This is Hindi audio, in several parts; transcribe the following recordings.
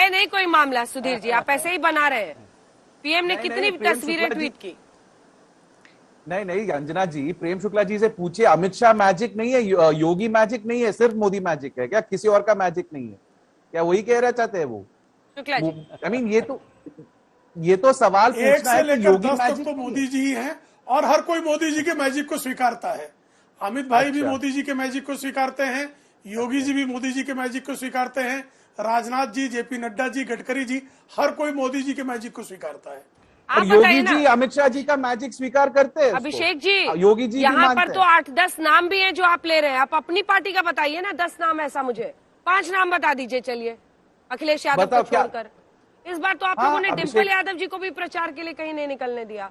है नहीं कोई मामला सुधीर जी, आप ऐसे ही बना रहे हैं। पीएम ने कितनी तस्वीरें ट्वीट की। नहीं अंजना जी, प्रेम शुक्ला जी से पूछिए, अमित शाह मैजिक नहीं है, योगी मैजिक नहीं है, सिर्फ मोदी मैजिक है क्या? किसी और का मैजिक नहीं है क्या? वही कह रहा चाहते हैं वो शुक्ला जी। आई मीन ये तो सवाल पूछना है कि योगी मैजिक तो मोदी जी ही हैं और हर कोई मोदी जी के मैजिक को स्वीकारता है। अमित भाई भी मोदी जी के मैजिक को स्वीकारते हैं, योगी जी भी मोदी जी के मैजिक को स्वीकारते हैं, राजनाथ जी, जेपी नड्डा जी, गडकरी जी, हर कोई मोदी जी के मैजिक को स्वीकारता है। और योगी जी अमित शाह जी का मैजिक स्वीकार करते हैं। अभिषेक जी, योगी जी यहाँ पर तो 8-10 नाम भी हैं जो आप ले रहे हैं। आप अपनी पार्टी का बताइए ना 10 नाम, ऐसा मुझे 5 नाम बता दीजिए। चलिए, अखिलेश यादव को छोड़कर इस बार तो आप लोगों ने डिम्पल यादव जी को भी प्रचार के लिए कहीं नहीं निकलने दिया।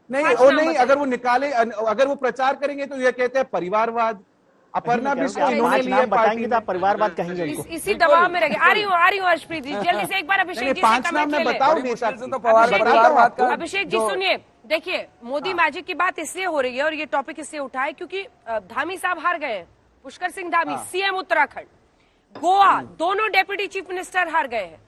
नहीं, अगर वो निकाले, अगर वो प्रचार करेंगे तो ये कहते हैं परिवारवाद। अपर्णा बिस्को इन्होंने लिया पार्टी, तो परिवारवाद कहेंगे। इसी दबाव में रह आ रही हूँ हर्षप्रीत जी, जल्दी से एक बार अभिषेक जी से कमेंट ले लें। अभिषेक जी सुनिए, देखिए मोदी मैजिक की बात इसलिए हो रही है और ये टॉपिक इसलिए उठा है क्योंकि धामी साहब हार गए हैं। पुष्कर सिंह धामी सीएम उत्तराखंड, गोवा, दोनों डेप्यूटी चीफ मिनिस्टर हार गए हैं।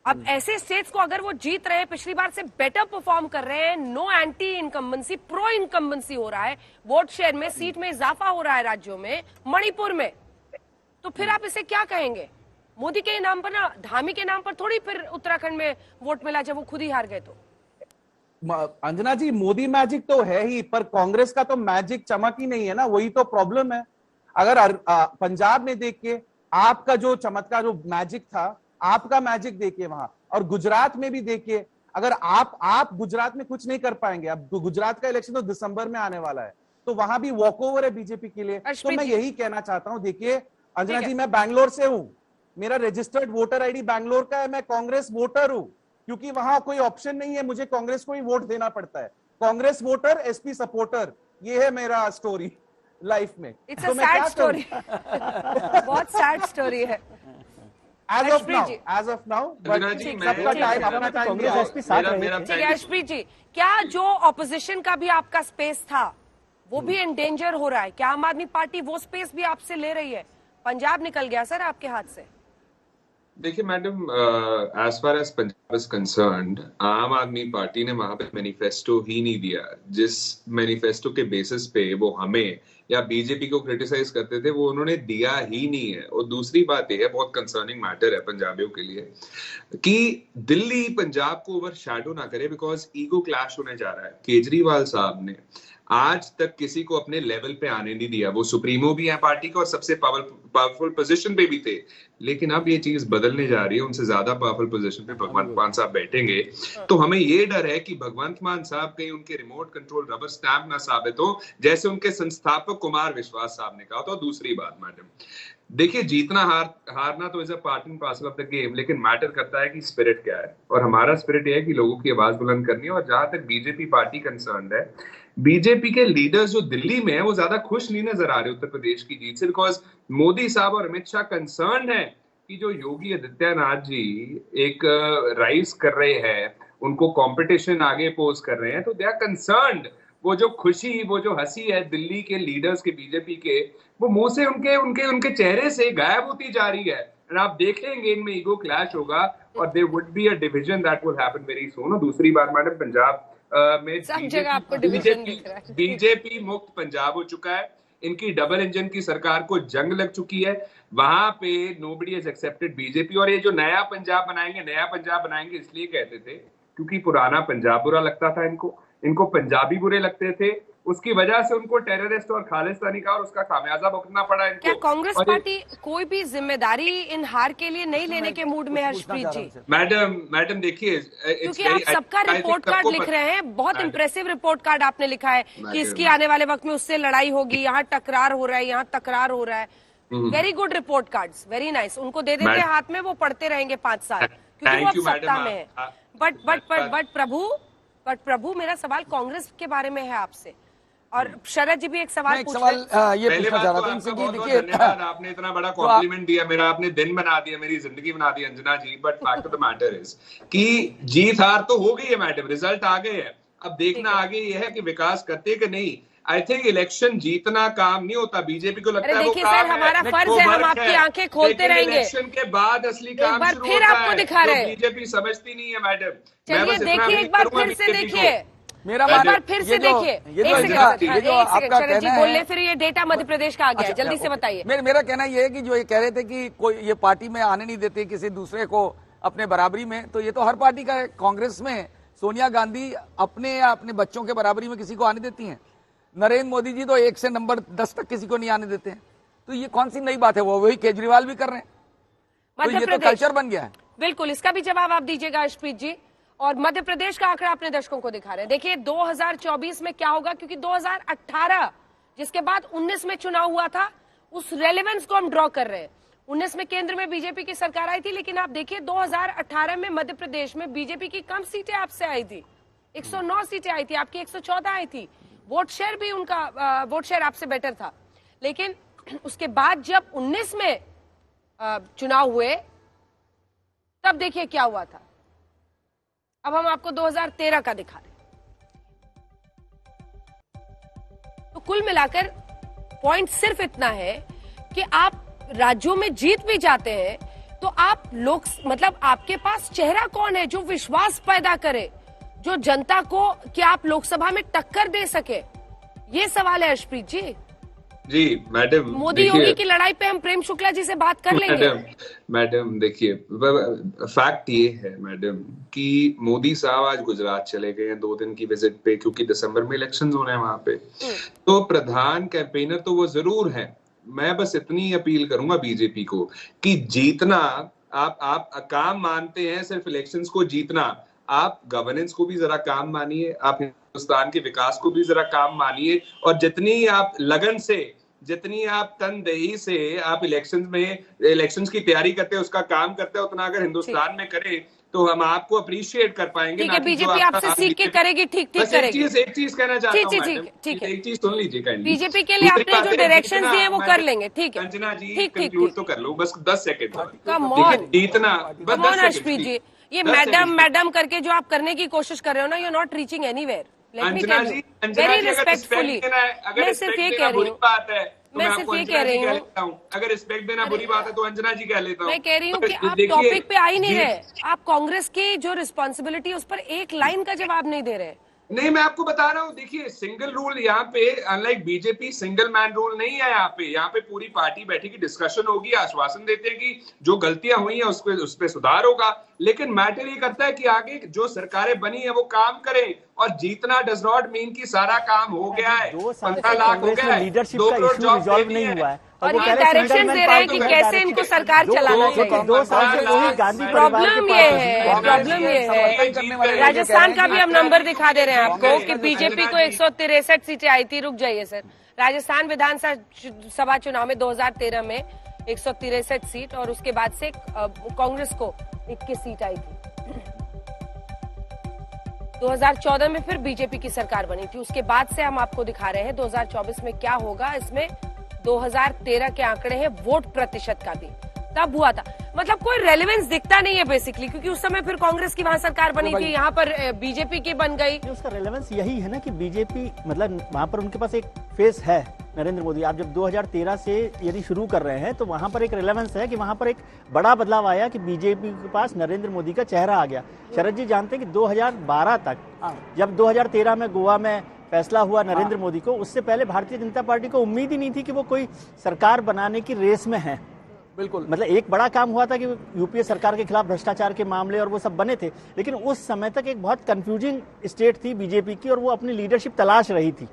अब ऐसे स्टेट्स को अगर वो जीत रहे हैं, पिछली बार से बेटर परफॉर्म कर रहे हैं, no anti incumbency, pro incumbency हो रहा है, वोट शेयर में, सीट में इजाफा हो रहा है राज्यों में, मणिपुर में, तो फिर आप इसे क्या कहेंगे? मोदी के नाम पर ना, धामी के नाम पर थोड़ी फिर उत्तराखंड में वोट मिला जब वो खुद ही हार गए। तो अंजना जी, मोदी मैजिक तो है ही, पर कांग्रेस का तो मैजिक चमक ही नहीं है ना, वही तो प्रॉब्लम है। अगर पंजाब में देख के आपका जो चमत्कार, जो मैजिक था, आपका मैजिक देखिए वहां, और गुजरात में भी देखिए। अगर आप गुजरात में कुछ नहीं कर पाएंगे, अब गुजरात का इलेक्शन तो दिसंबर में आने वाला है, तो वहां भी वॉकओवर है बीजेपी के लिए। तो मैं यही कहना चाहता हूं, देखिए अंजना जी, मैं बैंगलोर से हूं, मेरा रजिस्टर्ड वोटर आईडी बैंगलोर का है, मैं कांग्रेस वोटर हूं, क्योंकि वहां कोई ऑप्शन नहीं है, मुझे कांग्रेस को ही वोट देना पड़ता है। कांग्रेस वोटर, एसपी सपोर्टर, ये है मेरा स्टोरी लाइफ में। It's a sad story. बहुत सैड स्टोरी है। As of now, सबका टाइम अपना टाइम दिया। हर्षप्रीत जी, क्या जो ऑपोजिशन का भी आपका स्पेस था वो भी एंडेंजर हो रहा है? क्या आम आदमी पार्टी वो स्पेस भी आपसे ले रही है? पंजाब निकल गया सर आपके हाथ से। देखिए madam, as far as Punjab is concerned, Aam Aadmi party ने वहां पे मैनिफेस्टो ही नहीं दिया। जिस मैनिफेस्टो के बेसिस पे वो हमें या बीजेपी को क्रिटिसाइज करते थे, वो उन्होंने दिया ही नहीं है। और दूसरी बात यह है, बहुत कंसर्निंग मैटर है पंजाबियों के लिए, कि दिल्ली पंजाब को ओवर शैडो ना करे, बिकॉज ईगो क्लैश होने जा रहा है। केजरीवाल साहब ने आज तक किसी को अपने लेवल पे आने नहीं दिया। वो सुप्रीमो भी है पार्टी का और सबसे पावरफुल पोजीशन पे भी थे, लेकिन अब ये चीज बदलने जा रही है। उनसे ज्यादा पावरफुल पोजीशन पे भगवंत मान साहब बैठेंगे, तो हमें ये डर है कि भगवंत मान साहब कहीं उनके रिमोट कंट्रोल रबर स्टैम्प ना साबित हो, जैसे उनके संस्थापक कुमार विश्वास साहब ने कहा था। दूसरी बात मैडम, देखिए जीतना हारना तो is a part and parcel of the game, लेकिन मैटर करता है कि स्पिरिट क्या है। और हमारा स्पिरिट ये है कि लोगों की आवाज बुलंद करनी है। और जहां तक बीजेपी पार्टी कंसर्न्ड है, बीजेपी के लीडर्स जो दिल्ली में है वो ज्यादा खुश नहीं नजर आ रहे उत्तर प्रदेश की जीत से, बिकॉज मोदी साहब और अमित शाह कंसर्न है कि जो योगी आदित्यनाथ जी एक राइज कर रहे हैं, उनको कंपटीशन आगे पोज कर रहे हैं, तो दे आर कंसर्न्ड। वो जो खुशी, वो जो हंसी है दिल्ली के लीडर्स के, बीजेपी के, वो मुंह से उनके चेहरे से गायब होती जा रही है। और आप देखेंगे इनमें ईगो क्लैश होगा और there would be a division that will happen very soon. और दूसरी बात मैडम, पंजाब में बीजेपी मुक्त पंजाब हो चुका है। इनकी डबल इंजन की सरकार को जंग लग चुकी है। वहां पे नोबडी हैज एक्सेप्टेड बीजेपी। और ये जो नया पंजाब बनाएंगे इसलिए कहते थे क्योंकि पुराना पंजाब बुरा लगता था इनको पंजाबी बुरे लगते थे। उसकी वजह से उनको टेररिस्ट और खालिस्तानी का और उसका खामियाजा भुगतना पड़ा इनको। क्या कांग्रेस पार्टी कोई भी जिम्मेदारी इन हार के लिए नहीं लेने के मूड में है हर्षप्रीत जी? मैडम देखिए, क्योंकि आप सबका रिपोर्ट कार्ड लिख रहे हैं, बहुत इंप्रेसिव रिपोर्ट कार्ड आपने लिखा है कि इसकी आने वाले वक्त में उससे लड़ाई होगी, यहाँ टकरार हो रहा है, यहाँ तकरार हो रहा है। Very good report cards, very nice. उनको दे देते हाथ में, वो पढ़ते रहेंगे 5 साल, क्योंकि वो अब सत्ता में है। बट प्रभु मेरा सवाल कांग्रेस के बारे में है आपसे। और शरद जी भी एक सवाल ये पूछना चाह रहा था इनसे कि देखिए, आपने इतना बड़ा कॉम्प्लीमेंट दिया, मेरा आपने दिन बना दिया, मेरी जिंदगी बना दी Anjana ji. But fact of the matter is कि जीत हार तो हो गई है मैडम, रिजल्ट आ गए हैं। अब देखना आगे ये है कि विकास करते कि नहीं। आई थिंक इलेक्शन जीतना काम नहीं होता, बीजेपी को लगता है वो देखिए काम सर, हमारा फर्ज है, हम आपकी आंखें खोलते रहेंगे। इलेक्शन के बाद असली काम बार शुरू फिर होता आपको है, दिखा रहे हैं। बीजेपी समझती नहीं है मैडम। चलिए देखिए, एक बार फिर से देखिए, मेरा एक बार फिर से देखिए, ये जो आपका कहना बोल ले, है, फिर ये डेटा मध्य प्रदेश का आ गया है, जल्दी से बताइए। मेरा कहना ये है कि जो ये कह रहे थे कि कोई ये पार्टी में आने नहीं देते किसी दूसरे को अपने बराबरी में, तो ये तो हर पार्टी का है। कांग्रेस में सोनिया गांधी अपने या अपने बच्चों के बराबरी में किसी को आने देती हैं। नरेंद्र मोदी जी तो 1 से नंबर 10 तक किसी को नहीं आने देते हैं। तो ये कौन सी नई बात है? वो वही केजरीवाल भी कर रहे हैं। तो ये तो कल्चर बन गया है। बिल्कुल, इसका भी जवाब आप दीजिएगा अर्शप्रीत जी। और मध्य प्रदेश का आंकड़ा अपने दर्शकों को दिखा रहे हैं। देखिए 2024 में क्या होगा, क्योंकि 2018 जिसके बाद 19 में चुनाव हुआ था, उस रेलेवेंस को हम ड्रॉ कर रहे हैं। 19 में केंद्र में बीजेपी की सरकार आई थी, लेकिन आप देखिए 2018 में मध्य प्रदेश में बीजेपी की कम सीटें आपसे आई थी, 109 सीटें आई थी, आपकी 114 आई थी। वोट शेयर भी उनका वोट शेयर आपसे बेटर था। लेकिन उसके बाद जब 19 में चुनाव हुए, तब देखिए क्या हुआ था। अब हम आपको 2013 का दिखा रहे हैं। तो कुल मिलाकर पॉइंट सिर्फ इतना है कि आप राज्यों में जीत भी जाते हैं, तो आप लोग, मतलब आपके पास चेहरा कौन है जो विश्वास पैदा करे, जो जनता को कि आप लोकसभा में टक्कर दे सके, ये सवाल है अर्शप्रीत जी। जी मैडम, मोदी योगी की लड़ाई पे हम प्रेम शुक्ला जी से बात कर लेंगे। मैडम देखिए, फैक्ट ये है मैडम कि मोदी साहब आज गुजरात चले गए हैं 2 दिन की विजिट पे, क्योंकि दिसंबर में इलेक्शंस होने हैं वहां पे। तो प्रधान कैंपेनर तो वो जरूर है। मैं बस इतनी अपील करूंगा बीजेपी को कि जीतना, आप काम मानते हैं सिर्फ इलेक्शंस को जीतना, आप गवर्नेंस को भी जरा काम मानिए, आप हिंदुस्तान के विकास को भी जरा काम मानिए, और जितनी आप लगन से, जितनी आप तनदेही से आप इलेक्शंस की तैयारी करते हैं, उसका काम करते हैं, उतना अगर हिंदुस्तान में करें तो हम आपको अप्रिशिएट कर पाएंगे। ठीक है, बीजेपी आपसे सीख के करेगी, ठीक करेगी। एक चीज कहना चाहता हूँ, ठीक है, एक चीज सुन लीजिए। बीजेपी के लिए आपने जो डायरेक्शन दिए वो कर लेंगे, ठीक है। अंजना जी कंक्लूड तो कर लो, बस 10 सेकंड। कम ऑन, इतना अर्शप्रीत जी, ये मैडम करके जो आप करने की कोशिश कर रहे हो ना, you are not reaching anywhere. Anjana ji, very respectfully, मैं सिर्फ ये कह रही हूँ, मैं सिर्फ ये कह रही हूँ, अगर रिस्पेक्ट देना बुरी बात है तो अंजना जी कह लेता हूँ। मैं कह रही हूँ कि आप टॉपिक पे आ ही नहीं रहे। आप कांग्रेस की जो रिस्पॉन्सिबिलिटी, उस पर एक लाइन का जवाब नहीं दे रहे। नहीं, मैं आपको बता रहा हूँ, देखिए सिंगल रूल यहाँ पे, unlike BJP, single man rule नहीं है यहाँ पे। यहाँ पे पूरी पार्टी बैठेगी, डिस्कशन होगी, आश्वासन देते हैं कि जो गलतियां हुई हैं उस पे सुधार होगा। लेकिन मैटर ये करता है कि आगे जो सरकारें बनी है वो काम करें, और जीतना डज नॉट मीन कि सारा काम हो गया है। 15 लाख हो गया है, लीडरशिप का इशू रिजॉल्व नहीं हुआ है, और ये डायरेक्शन दे रहे हैं कि कैसे इनको सरकार चलाना चाहिए। 2 साल से वही गांधी प्रॉब्लम ये है। राजस्थान का भी हम नंबर दिखा दे रहे हैं आपको कि बीजेपी को 163 सीटें आई थी। रुक जाइए सर, राजस्थान विधानसभा चुनाव में 2013 में 163 सीट, और उसके बाद से कांग्रेस को 21 सीट आई थी। 2014 में फिर बीजेपी की सरकार बनी थी। उसके बाद से हम आपको दिखा रहे हैं 2024 में क्या होगा। इसमें 2013 के आंकड़े हैं वोट प्रतिशत का भी, तब हुआ था। मतलब कोई रेलेवेंस दिखता नहीं है बेसिकली, क्योंकि उस समय फिर कांग्रेस की वहां सरकार बनी थी, यहाँ पर बीजेपी की बन गई। उसका रेलेवेंस यही है ना कि बीजेपी, मतलब वहां पर उनके पास एक फेस है नरेंद्र मोदी। आप जब 2013 से यदि शुरू कर रहे हैं तो वहां पर एक रेलेवेंस है कि वहां पर एक बड़ा बदलाव आया कि बीजेपी के पास नरेंद्र मोदी का चेहरा आ गया। शरद जी जानते हैं कि 2012 तक, जब 2013 में गोवा में फैसला हुआ नरेंद्र मोदी को, उससे पहले भारतीय जनता पार्टी को उम्मीद ही नहीं थी कि वो कोई सरकार बनाने की रेस में है। बिल्कुल, मतलब एक बड़ा काम हुआ था कि यूपीए सरकार के खिलाफ भ्रष्टाचार के मामले और वो सब बने थे, लेकिन उस समय तक एक बहुत कंफ्यूजिंग स्टेट थी बीजेपी की, और वो अपनी लीडरशिप तलाश रही थी।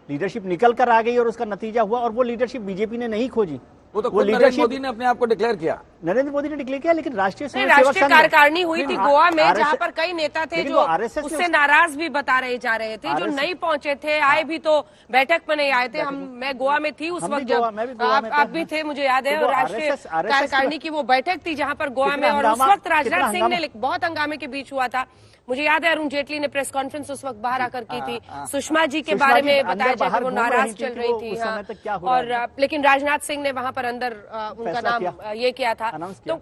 लीडरशिप निकल कर आ गई और उसका नतीजा हुआ, और वो लीडरशिप बीजेपी ने नहीं खोजी। वो तो नरेंद्र मोदी ने अपने आप को डिक्लेयर किया। नरेंद्र मोदी ने डिक्लेयर किया, लेकिन राष्ट्रीय कार्यकारिणी हुई थी गोवा में, जहां पर कई नेता थे जो उससे नाराज भी बता रहे जा रहे थे, जो नहीं पहुंचे थे, आए भी तो बैठक में नहीं आए थे। मैं गोवा में थी उस वक्त, जब आप भी थे, मुझे याद है। राष्ट्रीय कार्यकारिणी की वो बैठक थी जहां पर गोवा में, और उस वक्त राजनाथ सिंह ने बहुत हंगामे के बीच हुआ था। मुझे याद है अरुण जेटली ने प्रेस कॉन्फ्रेंस उस वक्त बाहर आकर की थी, सुषमा जी के बारे में बताया जाए वो नाराज चल रही थी, और लेकिन राजनाथ सिंह ने वहां पर अंदर उनका नाम ये किया था। तो